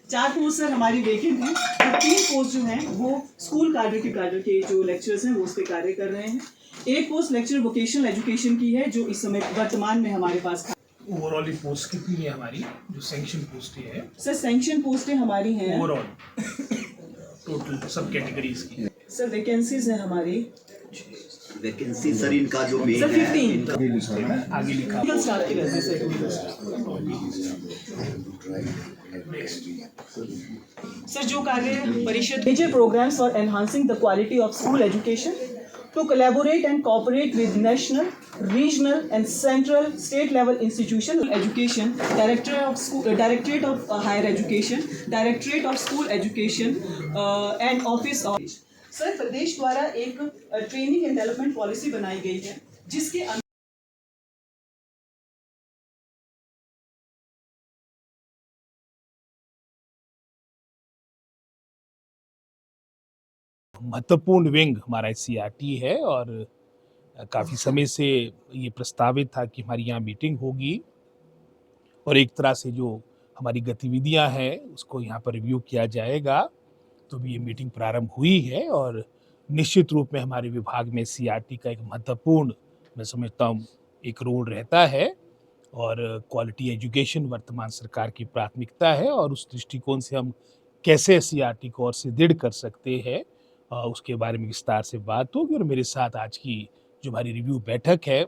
चार post sir हमारी vacant हैं और 3 पोस्ट जो हैं वो स्कूल cadre के जो लेक्चरर्स हैं वो उस पर कार्य कर रहे हैं। एक पोस्ट लेक्चर वोकेशनल एजुकेशन की है जो इस समय वर्तमान में हमारे पास। ओवरऑल पोस्ट कितनी है हमारी जो सैंक्शन पोस्ट है? सर सैंक्शन पोस्टें हमारी हैं ओवरऑल टोटल सब कैटेगरीज की। सर वैकेंसीज हैं हमारी वैकेंसी सर इनका जो मेन सर है 15 आगे लिखा लीगल स्टाफ की रहती है सर जो कार्य परिषद major programs for enhancing the quality of school education to collaborate and cooperate with national, regional and central state level institution education, Directorate of Higher Education, Directorate of School Education and Office of सर प्रदेश द्वारा एक training and development policy बनाई गई है जिसके महत्वपूर्ण wing हमारा SCRT है और काफ़ी समय से ये प्रस्तावित था कि हमारी यहाँ मीटिंग होगी और एक तरह से जो हमारी गतिविधियाँ हैं उसको यहाँ पर रिव्यू किया जाएगा। तो भी ये मीटिंग प्रारंभ हुई है और निश्चित रूप में हमारे विभाग में SCRT का एक महत्वपूर्ण, मैं समझता हूँ, एक रोल रहता है और क्वालिटी एजुकेशन वर्तमान सरकार की प्राथमिकता है और उस दृष्टिकोण से हम कैसे SCRT को और सुदृढ़ कर सकते हैं उसके बारे में विस्तार से बात होगी। और मेरे साथ आज की जो हमारी रिव्यू बैठक है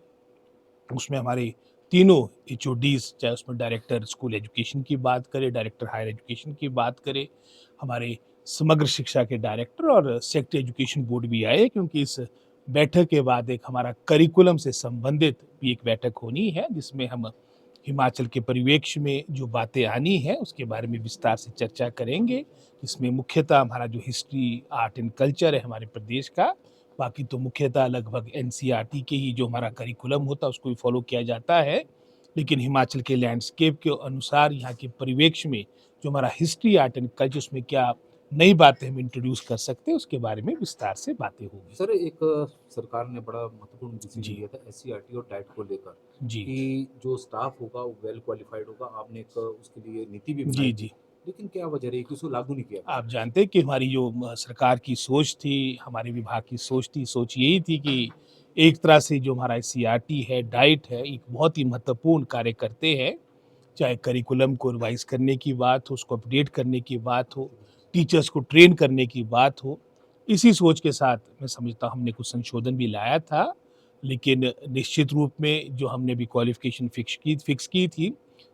उसमें हमारे तीनों HODs, चाहे उसमें डायरेक्टर स्कूल एजुकेशन की बात करें, डायरेक्टर हायर एजुकेशन की बात करें, हमारे समग्र शिक्षा के डायरेक्टर और सेक्टर एजुकेशन बोर्ड भी आए, क्योंकि इस बैठक के बाद एक हमारा करिकुलम से संबंधित भी एक बैठक होनी है जिसमें हम हिमाचल के परिवेक्ष में जो बातें आनी है उसके बारे में विस्तार से चर्चा करेंगे। इसमें मुख्यतः हमारा जो हिस्ट्री, आर्ट एंड कल्चर है हमारे प्रदेश का, बाकी तो मुख्यतः लगभग NCERT के ही जो हमारा करिकुलम होता है उसको भी फॉलो किया जाता है, लेकिन हिमाचल के लैंडस्केप के अनुसार यहाँ के परिवेक्ष में जो हमारा हिस्ट्री, आर्ट एंड कल्चर, उसमें क्या नई बातें हम इंट्रोड्यूस कर सकते हैं उसके बारे में विस्तार से बातें होगी। सर एक सरकार ने बड़ा महत्वपूर्ण डिसीजन लिया था SCRT और डाइट को लेकर जी कि जो स्टाफ होगा वो वेल क्वालिफाइड होगा। आपने एक उसके लिए नीति भी जी बनाई जी लेकिन क्या वजह रही कि उसको लागू नहीं किया? आप जानते हैं कि हमारी जो सरकार की सोच थी, हमारे विभाग की सोच थी, सोच यही थी कि एक तरह से जो हमारा SCRT है, डाइट है, एक बहुत ही महत्वपूर्ण कार्य करते हैं, चाहे करिकुलम को रिवाइज करने की बात हो, उसको अपडेट करने की बात हो, टीचर्स को ट्रेन करने की बात हो। इसी सोच के साथ मैं समझता हूँ हमने कुछ संशोधन भी लाया था, लेकिन निश्चित रूप में जो हमने भी क्वालिफिकेशन फिक्स की थी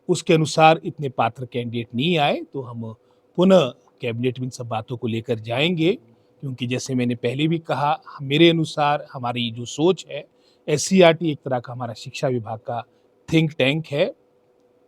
उसके अनुसार इतने पात्र कैंडिडेट नहीं आए, तो हम पुनः कैबिनेट में इन सब बातों को लेकर जाएंगे, क्योंकि जैसे मैंने पहले भी कहा, मेरे अनुसार हमारी जो सोच है, SCRT एक तरह का हमारा शिक्षा विभाग का थिंक टैंक है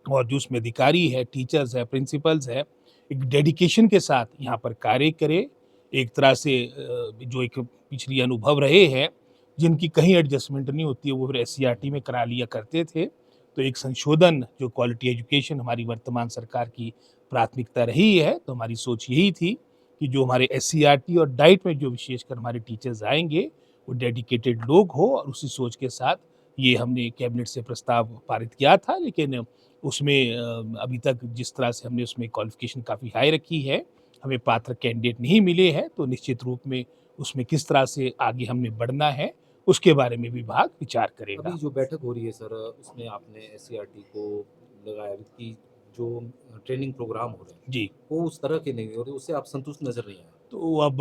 और जो उसमें अधिकारी है, टीचर्स है, प्रिंसिपल्स है, एक डेडिकेशन के साथ यहाँ पर कार्य करे। एक तरह से जो एक पिछली अनुभव रहे हैं जिनकी कहीं एडजस्टमेंट नहीं होती है वो फिर SCRT में करा लिया करते थे। तो एक संशोधन, जो क्वालिटी एजुकेशन हमारी वर्तमान सरकार की प्राथमिकता रही है, तो हमारी सोच यही थी कि जो हमारे SCRT और डाइट में जो विशेषकर हमारे टीचर्स आएंगे वो डेडिकेटेड लोग हो, और उसी सोच के साथ ये हमने कैबिनेट से प्रस्ताव पारित किया था। लेकिन उसमें अभी तक जिस तरह से हमने उसमें क्वालिफिकेशन काफ़ी हाई रखी है, हमें पात्र कैंडिडेट नहीं मिले हैं, तो निश्चित रूप में उसमें किस तरह से आगे हमने बढ़ना है उसके बारे में विभाग विचार करेगा। अभी जो बैठक हो रही है सर, उसमें आपने SCRT को लगाया कि जो ट्रेनिंग प्रोग्राम हो रहे हैं जी, वो उस तरह के नहीं हो रहे, उससे आप संतुष्ट नजर नहीं आए? तो अब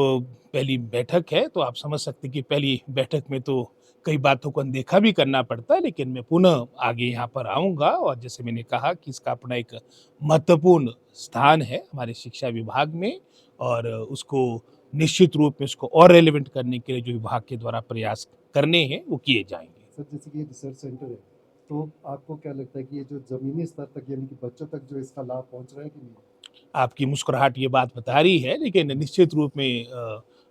पहली बैठक है तो आप समझ सकते हैं कि पहली बैठक में तो कई बातों को अनदेखा भी करना पड़ता है, लेकिन मैं पुनः आगे यहाँ पर आऊँगा और जैसे मैंने कहा कि इसका अपना एक महत्वपूर्ण स्थान है हमारे शिक्षा विभाग में, और उसको निश्चित रूप में उसको और रेलेवेंट करने के लिए जो विभाग के द्वारा प्रयास करने हैं वो किए जाएंगे। सर जैसे कि ये रिसर्च सेंटर है, तो आपको क्या लगता है कि ये जो ज़मीनी स्तर तक यानी कि बच्चों तक जो इसका लाभ पहुंच रहा है कि नहीं? आपकी मुस्कुराहट ये बात बता रही है, लेकिन निश्चित रूप में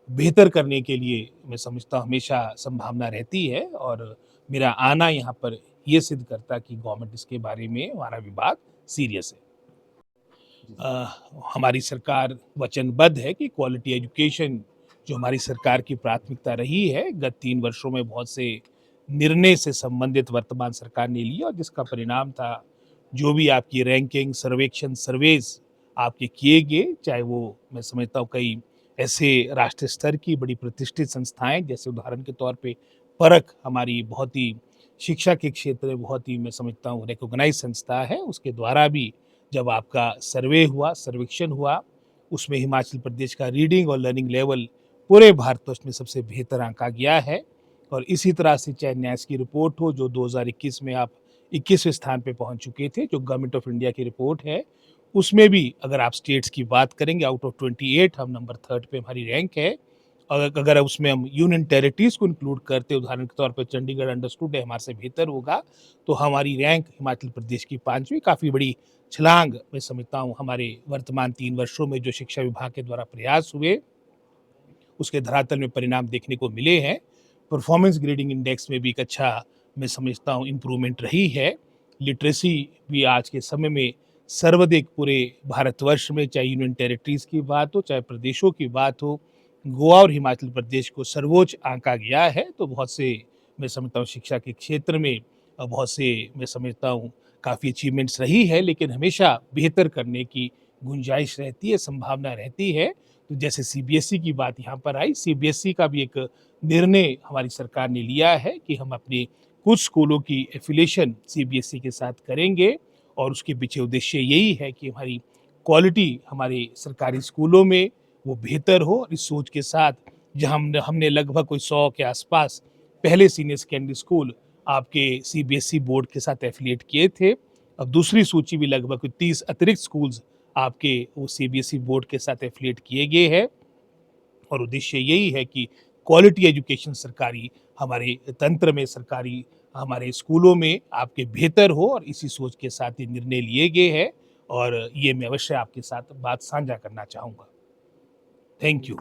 बेहतर करने के लिए मैं समझता हूँ हमेशा संभावना रहती है, और मेरा आना यहाँ पर ये सिद्ध करता कि गवर्नमेंट इसके बारे में, हमारा विभाग सीरियस है। हमारी सरकार वचनबद्ध है कि क्वालिटी एजुकेशन जो हमारी सरकार की प्राथमिकता रही है, गत 3 वर्षों में बहुत से निर्णय से संबंधित वर्तमान सरकार ने लिया और जिसका परिणाम था जो भी आपकी रैंकिंग, सर्वेक्षण, सर्वेज आपके किए गए, चाहे वो मैं समझता हूँ कई ऐसे राष्ट्रीय स्तर की बड़ी प्रतिष्ठित संस्थाएं, जैसे उदाहरण के तौर पे परख हमारी बहुत ही शिक्षा के क्षेत्र में बहुत ही मैं समझता हूँ रिकॉग्नाइज संस्था है, उसके द्वारा भी जब आपका सर्वे हुआ, सर्वेक्षण हुआ, उसमें हिमाचल प्रदेश का रीडिंग और लर्निंग लेवल पूरे भारतवर्ष में सबसे बेहतर आंका गया है। और इसी तरह से चाहे न्यास की रिपोर्ट हो जो 2021 में आप 21वें स्थान पे पहुंच चुके थे, जो गवर्नमेंट ऑफ इंडिया की रिपोर्ट है, उसमें भी अगर आप स्टेट्स की बात करेंगे, आउट ऑफ 28 हम नंबर 3 पे हमारी रैंक है। और अगर उसमें हम यूनियन टेरिटरीज को इंक्लूड करते, उदाहरण के तौर पे चंडीगढ़ अंडरस्टूड है हमारे से बेहतर होगा, तो हमारी रैंक हिमाचल प्रदेश की 5वीं, काफ़ी बड़ी छलांग मैं समझता हूँ हमारे वर्तमान 3 वर्षों में जो शिक्षा विभाग के द्वारा प्रयास हुए, उसके धरातल में परिणाम देखने को मिले हैं। परफॉर्मेंस ग्रेडिंग इंडेक्स में भी एक अच्छा मैं समझता हूँ इम्प्रूवमेंट रही है। लिटरेसी भी आज के समय में सर्वाधिक पूरे भारतवर्ष में, चाहे यूनियन टेरिटरीज की बात हो, चाहे प्रदेशों की बात हो, गोवा और हिमाचल प्रदेश को सर्वोच्च आंका गया है। तो बहुत से मैं समझता हूँ शिक्षा के क्षेत्र में बहुत से मैं समझता हूँ काफ़ी अचीवमेंट्स रही है, लेकिन हमेशा बेहतर करने की गुंजाइश रहती है, संभावना रहती है। तो जैसे सीबीएसई की बात यहाँ पर आई, सीबीएसई का भी एक निर्णय हमारी सरकार ने लिया है कि हम अपने कुछ स्कूलों की एफिलिएशन सीबीएसई के साथ करेंगे और उसके पीछे उद्देश्य यही है कि हमारी क्वालिटी हमारे सरकारी स्कूलों में वो बेहतर हो। और इस सोच के साथ जहाँ हमने लगभग कोई 100 के आसपास पहले सीनियर सेकेंडरी स्कूल आपके सीबीएसई बोर्ड के साथ एफिलिएट किए थे, अब दूसरी सूची भी लगभग 30 अतिरिक्त स्कूल्स आपके वो सीबीएसई बोर्ड के साथ एफिलिएट किए गए हैं। और उद्देश्य यही है कि क्वालिटी एजुकेशन सरकारी हमारे तंत्र में, सरकारी हमारे स्कूलों में आपके बेहतर हो, और इसी सोच के साथ ये निर्णय लिए गए हैं और ये मैं अवश्य आपके साथ बात साझा करना चाहूँगा। Thank you.